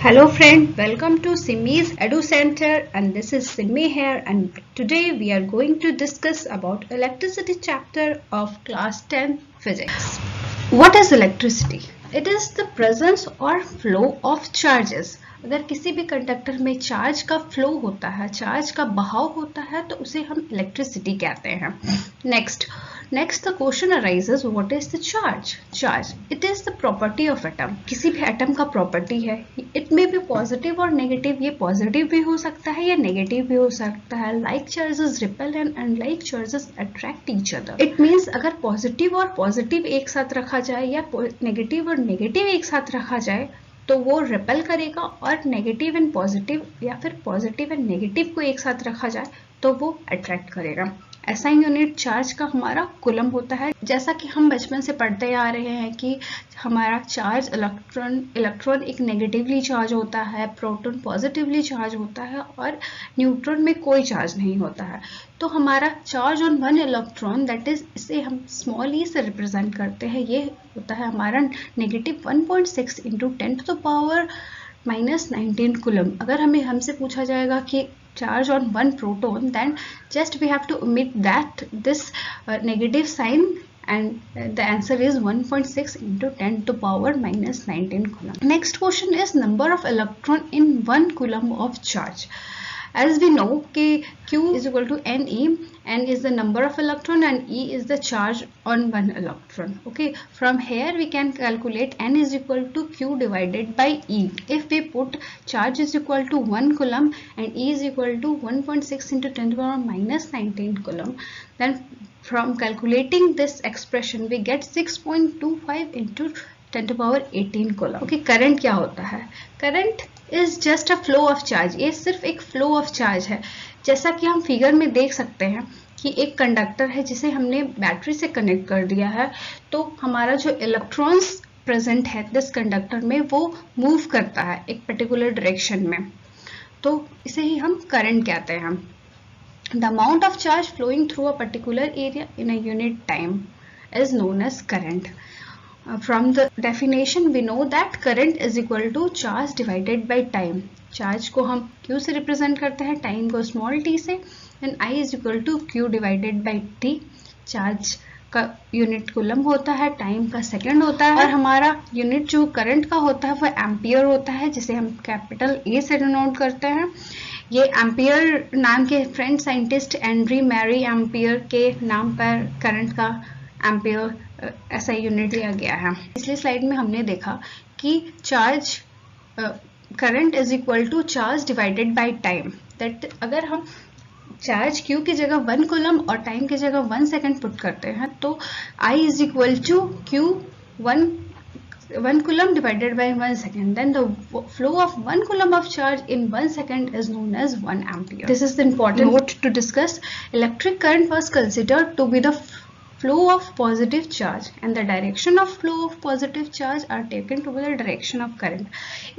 Hello friend, welcome to Simi's Edu Center and this is Simi here and today we are going to discuss about electricity chapter of class 10 physics. What is electricity? It is the presence or flow of charges. अगर किसी भी conductor में charge का flow होता है, charge का बहाव होता है तो उसे हम इलेक्ट्रिसिटी कहते हैं. Next the question arises, what is the charge? Charge, it is the property of atom. किसी भी एटम का प्रॉपर्टी है. It may be positive और नेगेटिव. ये पॉजिटिव भी हो सकता है या नेगेटिव भी हो सकता है. Like charges repel and unlike charges attract each other. It means अगर पॉजिटिव और पॉजिटिव एक साथ रखा जाए या नेगेटिव और नेगेटिव एक साथ रखा जाए तो वो रिपेल करेगा और नेगेटिव एंड पॉजिटिव या फिर पॉजिटिव एंड नेगेटिव को एक साथ रखा जाए तो वो अट्रैक्ट करेगा. ऐसा यूनिट चार्ज का हमारा कूलम होता है. जैसा कि हम बचपन से पढ़ते आ रहे हैं कि हमारा चार्ज इलेक्ट्रॉन एक नेगेटिवली चार्ज होता है, प्रोटॉन पॉजिटिवली चार्ज होता है और न्यूट्रॉन में कोई चार्ज नहीं होता है. तो हमारा charge on one electron that is, इसे हम स्मॉल ई से रिप्रेजेंट करते हैं. ये होता है हमारा नेगेटिव 1.6 इंटू 10⁻⁻19 कूलम. अगर हमसे पूछा जाएगा कि charge on one proton, then just we have to omit that this negative sign and the answer is 1.6 into 10⁻⁻19 coulomb. Next question is number of electron in 1 coulomb of charge. As we know कि Q is equal to NE, N is the number of electron and E is the charge on one electron. Okay, from here we can calculate N is equal to Q divided by E. If we put charge is equal to 1 coulomb and E is equal to 1.6 into 10⁻⁻19 coulomb, then from calculating this expression we get 6.25 into 10⁻18 coulomb. Okay, current क्या होता है? Current is just a flow of charge. ये सिर्फ एक flow of charge है. जैसा कि हम फिगर में देख सकते हैं कि एक कंडक्टर है जिसे हमने बैटरी से कनेक्ट कर दिया है, तो हमारा जो इलेक्ट्रॉन्स प्रेजेंट है दिस कंडक्टर में वो मूव करता है एक पर्टिकुलर डायरेक्शन में, तो इसे ही हम करंट कहते हैं. The amount of charge flowing through a particular area in a unit time is known as current. From the definition we know that current is equal to charge divided by time. Charge को हम Q से represent करते हैं, time को small t से, and I is equal to Q divided by t. Charge का unit coulomb होता है, टाइम का सेकंड होता है और हमारा यूनिट जो करंट का होता है वो एम्पियर होता है जिसे हम कैपिटल A से डिनोट करते हैं. ये एम्पियर नाम के French scientist Andre Marie Ampere के नाम पर करंट का एम्पियर ऐसा यूनिट लिया गया है. पिछली स्लाइड में हमने देखा कि charge current is equal to charge divided by time. That अगर हम चार्ज Q की जगह 1 कूलम और टाइम की जगह 1 सेकेंड पुट करते हैं तो I is equal to Q 1 coulomb divided by 1 second. Then the flow of 1 coulomb of charge in 1 second is known as 1 ampere. This is the important note to discuss. Electric current was considered to be the flow of positive charge and the direction of flow of positive charge are taken to be the direction of current.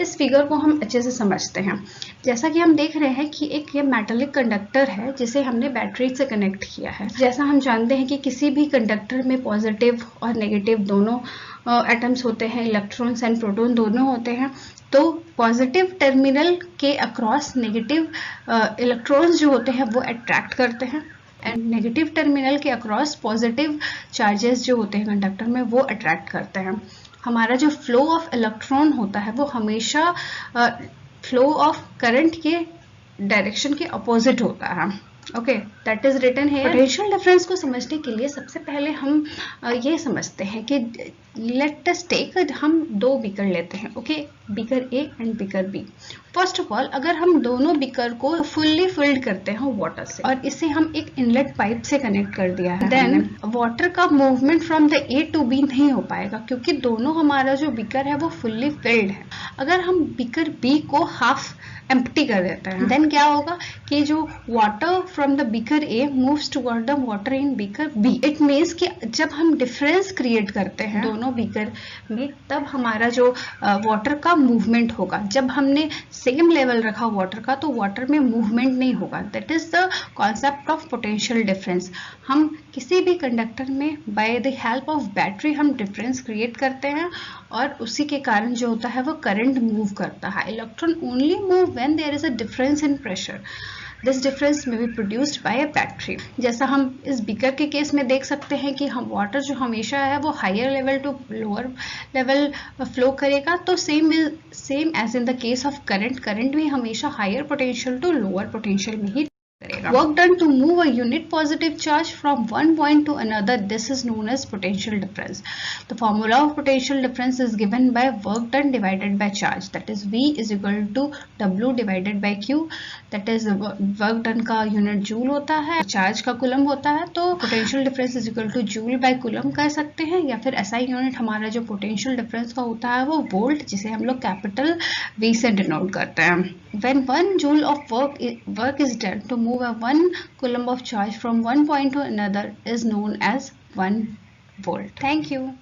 इस figure को हम अच्छे से समझते हैं. जैसा कि हम देख रहे हैं कि एक ये मेटालिक कंडक्टर है जिसे हमने बैटरी से कनेक्ट किया है. जैसा हम जानते हैं कि किसी भी कंडक्टर में पॉजिटिव और नेगेटिव दोनों एटम्स होते हैं, इलेक्ट्रॉन्स एंड प्रोटॉन दोनों होते हैं. तो पॉजिटिव टर्मिनल के अक्रॉस नेगेटिव इलेक्ट्रॉन्स जो होते हैं वो अट्रैक्ट करते हैं एंड नेगेटिव टर्मिनल के अक्रॉस पॉजिटिव चार्जेस जो होते हैं कंडक्टर में वो अट्रैक्ट करते हैं. हमारा जो फ्लो ऑफ इलेक्ट्रॉन होता है वो हमेशा फ्लो ऑफ करंट के डायरेक्शन के अपोजिट होता है. Okay, that is written here. Potential difference को समझने के लिए सबसे पहले हम ये समझते हैं कि लेट अस टेक, हम दो बीकर लेते हैं. Okay, beaker A and beaker B. First of all अगर हम दोनों बीकर को फुल्ली फिल्ड करते हैं वाटर से और इसे हम एक इनलेट पाइप से कनेक्ट कर दिया है, देन वाटर का movement from the A to B नहीं हो पाएगा क्योंकि दोनों हमारा जो बीकर है वो फुल्ली फिल्ड है. अगर हम बीकर B को हाफ एम्प्टी कर देते हैं। देन क्या होगा कि जो water from the beaker A moves toward the water in beaker B. It means कि जब हम डिफरेंस क्रिएट करते हैं दोनों बीकर में, तब हमारा जो वाटर का मूवमेंट होगा। जब हमने सेम लेवल रखा वाटर का तो वाटर में मूवमेंट नहीं होगा। That is the concept of potential difference. हम किसी भी कंडक्टर में by the help of battery हम डिफरेंस क्रिएट करते हैं और उसी के कारण जो होता है वो करंट मूव करता है। Electron only move when there is a difference in pressure. This difference may be produced by a battery. जैसा हम इस बीकर के केस में देख सकते हैं कि हम वाटर जो हमेशा है वो higher level to lower level flow करेगा, तो same as in the case of current भी हमेशा higher potential to lower potential में ही करेगा। Work done to move a unit positive charge from one point to another, this is known as potential difference. The formula of potential difference is given by work done divided by charge, that is V is equal to W divided by Q, that is work done का unit joule होता है, charge का coulomb होता है, तो potential difference is equal to joule by coulomb कह सकते हैं, या फिर SI यूनिट हमारा जो पोटेंशियल डिफरेंस का होता है वो वोल्ट, जिसे हम लोग कैपिटल V से डिनोट करते हैं। When 1 joule of work is done to move a 1 coulomb of charge from one point to another is known as 1 volt. Thank you.